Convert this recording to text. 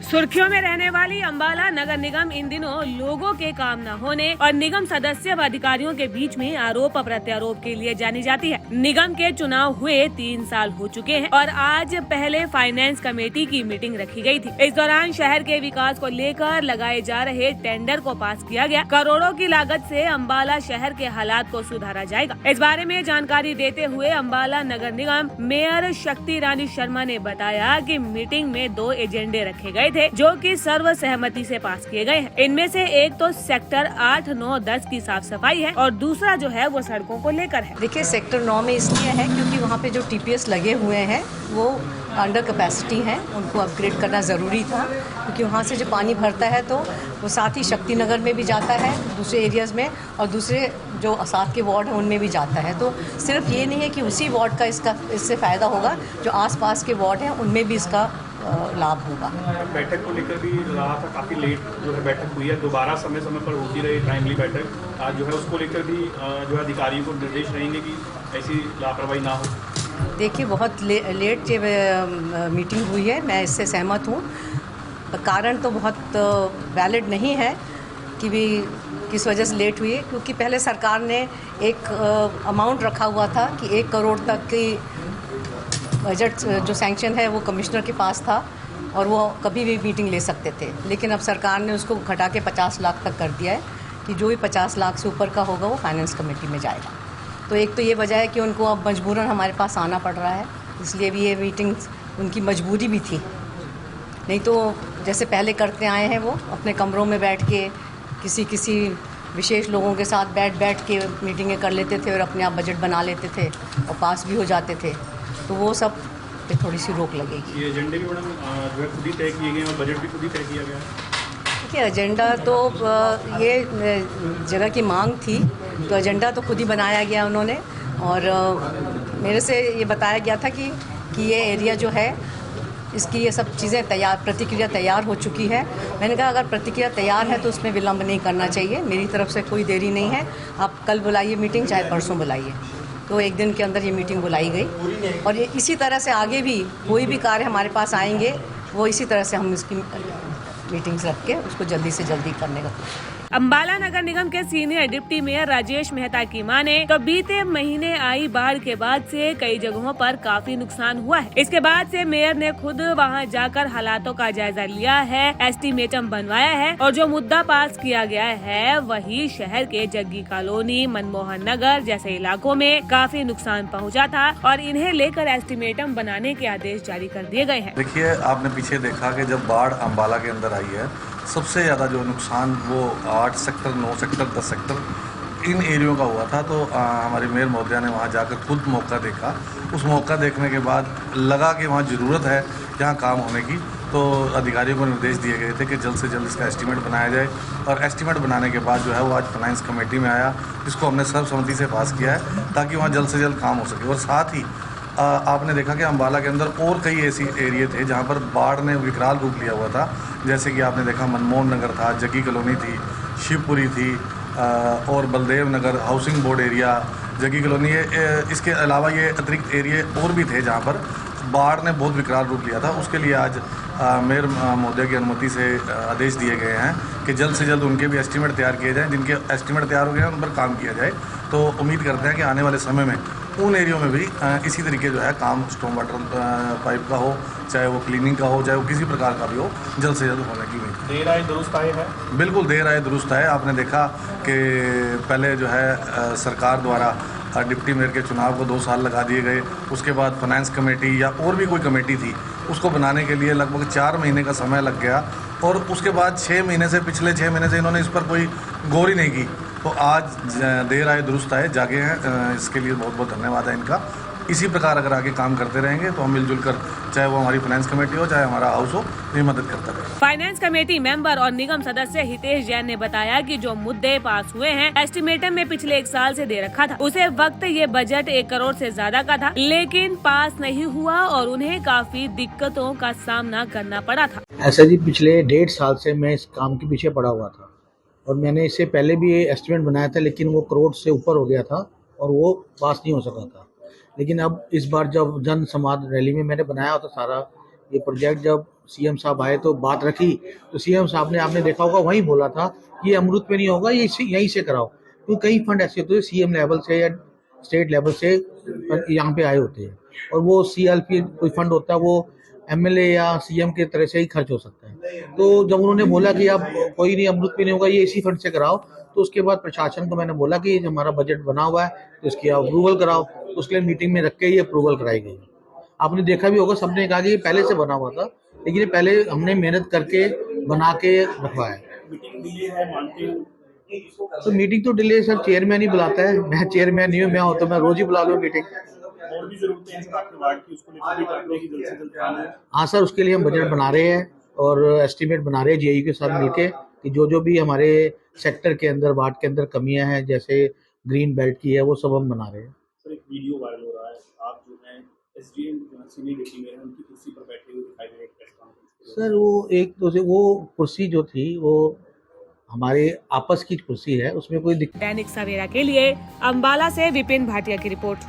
सुर्खियों में रहने वाली अंबाला नगर निगम इन दिनों लोगों के काम न होने और निगम सदस्य व अधिकारियों के बीच में आरोप प्रत्यारोप के लिए जानी जाती है। निगम के चुनाव हुए 3 साल हो चुके हैं और आज पहले फाइनेंस कमेटी की मीटिंग रखी गई थी। इस दौरान शहर के विकास को लेकर लगाए जा रहे टेंडर को पास किया गया। करोड़ों की लागत से अंबाला शहर के हालात को सुधारा जाएगा। इस बारे में जानकारी देते हुए अंबाला नगर निगम मेयर शक्ति रानी शर्मा ने बताया कि मीटिंग में 2 एजेंडे रखे गए थे जो कि सर्व सहमति से पास किए गए हैं। इनमें से एक तो सेक्टर 8, 9, 10 की साफ सफाई है और दूसरा जो है वो सड़कों को लेकर है। देखिए, सेक्टर 9 में इसलिए है क्योंकि वहाँ पे जो टीपीएस लगे हुए हैं वो अंडर कैपेसिटी हैं, उनको अपग्रेड करना ज़रूरी था क्योंकि वहाँ से जो पानी भरता है तो वो साथ ही शक्ति नगर में भी जाता है, दूसरे एरियाज़ में, और दूसरे जो साथ के वार्ड हैं उनमें भी जाता है। तो सिर्फ ये नहीं है कि उसी वार्ड का इससे फ़ायदा होगा, जो आसपास के वार्ड हैं उनमें भी इसका लाभ होगा। बैठक को लेकर भी रहा था, काफ़ी लेट जो है बैठक हुई है, दोबारा समय समय पर होती रही टाइमली बैठक। आज जो है उसको लेकर भी जो है अधिकारियों को निर्देश रहेंगे कि ऐसी लापरवाही ना हो। देखिए, बहुत लेट मीटिंग हुई है, मैं इससे सहमत हूँ। कारण तो बहुत वैलिड नहीं है कि भी किस वजह से लेट हुई है, क्योंकि पहले सरकार ने एक अमाउंट रखा हुआ था कि 1 करोड़ तक की बजट जो सैंक्शन है वो कमिश्नर के पास था और वो कभी भी मीटिंग ले सकते थे। लेकिन अब सरकार ने उसको घटा के 50 लाख तक कर दिया है कि जो भी 50 लाख से ऊपर का होगा वो फाइनेंस कमेटी में जाएगा। तो एक तो ये वजह है कि उनको अब मजबूरन हमारे पास आना पड़ रहा है, इसलिए भी ये मीटिंग उनकी मजबूरी भी थी। नहीं तो जैसे पहले करते आए हैं, वो अपने कमरों में बैठ के किसी विशेष लोगों के साथ बैठ के मीटिंगें कर लेते थे और अपने आप बजट बना लेते थे और पास भी हो जाते थे। तो वो सब पे थोड़ी सी रोक लगेगी। ये एजेंडे भी मैडम जो है खुद ही तय किए गए और बजट भी खुद ही तय किया गया है। देखिए, एजेंडा तो ये जगह की मांग थी, तो एजेंडा तो खुद ही बनाया गया उन्होंने, और मेरे से ये बताया गया था कि ये एरिया जो है इसकी ये सब चीज़ें प्रतिक्रिया तैयार हो चुकी है। मैंने कहा अगर प्रतिक्रिया तैयार है तो उसमें विलम्ब नहीं करना चाहिए, मेरी तरफ से कोई देरी नहीं है। आप कल बुलाइए मीटिंग, चाहे परसों बुलाइए। तो 1 दिन के अंदर ये मीटिंग बुलाई गई और ये इसी तरह से आगे भी कोई भी कार्य हमारे पास आएंगे वो इसी तरह से हम इसकी मीटिंग्स रख के उसको जल्दी से जल्दी करने का। अंबाला नगर निगम के senior deputy mayor Rajesh Mehta की माने तो बीते महीने आई बाढ़ के बाद से कई जगहों पर काफी नुकसान हुआ है। इसके बाद से मेयर ने खुद वहां जाकर हालातों का जायजा लिया है, एस्टीमेटम बनवाया है और जो मुद्दा पास किया गया है वही शहर के जग्गी कॉलोनी, मनमोहन नगर जैसे इलाकों में काफी नुकसान पहुँचा था और इन्हें लेकर एस्टीमेटम बनाने के आदेश जारी कर दिए गए हैं। देखिए, आपने पीछे देखा कि जब बाढ़ अंबाला के अंदर आई है, सबसे ज़्यादा जो नुकसान वो 8 सेक्टर, 9 सेक्टर, 10 सेक्टर इन एरियो का हुआ था। तो हमारे मेयर महोदया ने वहाँ जाकर खुद मौका देखा। उस मौका देखने के बाद लगा कि वहाँ ज़रूरत है यहाँ काम होने की, तो अधिकारियों को निर्देश दिए गए थे कि जल्द से जल्द इसका एस्टीमेट बनाया जाए। और एस्टीमेट बनाने के बाद जो है वो आज फाइनेंस कमेटी में आया, जिसको हमने सर्वसम्मति से पास किया है ताकि वहाँ जल्द से जल्द काम हो सके। और साथ ही आपने देखा कि अंबाला के अंदर और कई ऐसी एरिए थे जहाँ पर बाढ़ ने विकराल रूप लिया हुआ था, जैसे कि आपने देखा मनमोहन नगर था, जग्गी कॉलोनी थी, शिवपुरी थी और Baldev Nagar, housing board area, जग्गी कॉलोनी। इसके अलावा ये अतिरिक्त एरिए और भी थे जहाँ पर बाढ़ ने बहुत विकराल रूप लिया था। उसके लिए आज मेयर महोदय की अनुमति से आदेश दिए गए हैं कि जल्द से जल्द उनके भी एस्टीमेट तैयार किए जाएँ। जिनके एस्टीमेट तैयार हो गए हैं उन पर काम किया जाए। तो उम्मीद करते हैं कि आने वाले समय में उन एरियो में भी इसी तरीके जो है काम स्टॉर्म वाटर पाइप का हो, चाहे वो क्लीनिंग का हो, चाहे वो किसी प्रकार का भी हो, जल्द से जल्द होने की उम्मीद। देर आए दुरुस्त आए है। बिल्कुल देर आए दुरुस्त आए। आपने देखा कि पहले जो है सरकार द्वारा डिप्टी मेयर के चुनाव को 2 साल लगा दिए गए। उसके बाद फाइनेंस कमेटी या और भी कोई कमेटी थी, उसको बनाने के लिए लगभग 4 महीने का समय लग गया और उसके बाद 6 महीने से, पिछले 6 महीने से इन्होंने इस पर कोई गौर ही नहीं की। तो आज देर आए दुरुस्त आए, जागे हैं, इसके लिए बहुत बहुत धन्यवाद है इनका। इसी प्रकार अगर आगे काम करते रहेंगे तो हम मिलजुल कर, चाहे वो हमारी फाइनेंस कमेटी हो चाहे हमारा हाउस हो, ये मदद करता रहेगा। फाइनेंस कमेटी मेंबर और निगम सदस्य हितेश जैन ने बताया कि जो मुद्दे पास हुए हैं एस्टीमेटम में पिछले 1 साल से दे रखा था, उसे वक्त ये बजट 1 करोड़ से ज्यादा का था, लेकिन पास नहीं हुआ और उन्हें काफी दिक्कतों का सामना करना पड़ा था। ऐसा जी, पिछले 1.5 साल से मैं इस काम के पीछे पड़ा हुआ था और मैंने इससे पहले भी ये एस्टीमेट बनाया था, लेकिन वो करोड़ से ऊपर हो गया था और वो पास नहीं हो सका था। लेकिन अब इस बार जब जन संवाद रैली में मैंने बनाया था सारा ये प्रोजेक्ट जब सीएम साहब आए तो बात रखी, तो सीएम साहब ने, आपने देखा होगा, वहीं बोला था कि ये अमृत में नहीं होगा, ये यहीं से कराओ। तो कई फंड ऐसे होते हैं सीएम लेवल से या स्टेट लेवल से यहाँ पे आए होते हैं, और वो सीएलपी कोई फंड होता है, वो एमएलए या सीएम के तरह से ही खर्च हो सकता है। तो जब उन्होंने बोला कि अब कोई नहीं, अमृत में नहीं होगा, ये इसी फंड से कराओ, तो उसके बाद प्रशासन को मैंने बोला कि हमारा बजट बना हुआ है तो इसकी अप्रूवल कराओ। तो उसके लिए मीटिंग में रख के ये अप्रूवल कराई गई। आपने देखा भी होगा, सबने कहा कि ये पहले से बना हुआ था, लेकिन ये पहले हमने मेहनत करके बना के रखवाया है। तो मीटिंग तो डिले सर चेयरमैन ही बुलाता है, मैं चेयरमैन नहीं हूँ, मैं हो तो मैं रोज ही बुला लूँ मीटिंग। और भी जरूरतें हैं आपके वार्ड की, उसको लेकर भी करने की जल्द से जल्द काम है। हाँ सर, उसके लिए हम बजट बना रहे हैं और एस्टीमेट बना रहे हैं जेई के साथ मिलके कि जो भी हमारे सेक्टर के अंदर, वार्ड के अंदर कमियां हैं, जैसे ग्रीन बेल्ट की है, वो सब हम बना रहे हैं। सर एक वीडियो वायरल हो रहा है, आप जो है एसडीएम सीनियर डिप्टी मेयर उनकी कुर्सी पर बैठे हुए दिखाई दे रहे हैं प्रेस कॉन्फ्रेंस। सर वो एक तो से वो कुर्सी जो थी वो हमारे आपस की कुर्सी है, उसमें कोई दिक्कत। दैनिक सवेरा के लिए अंबाला से विपिन भाटिया की रिपोर्ट।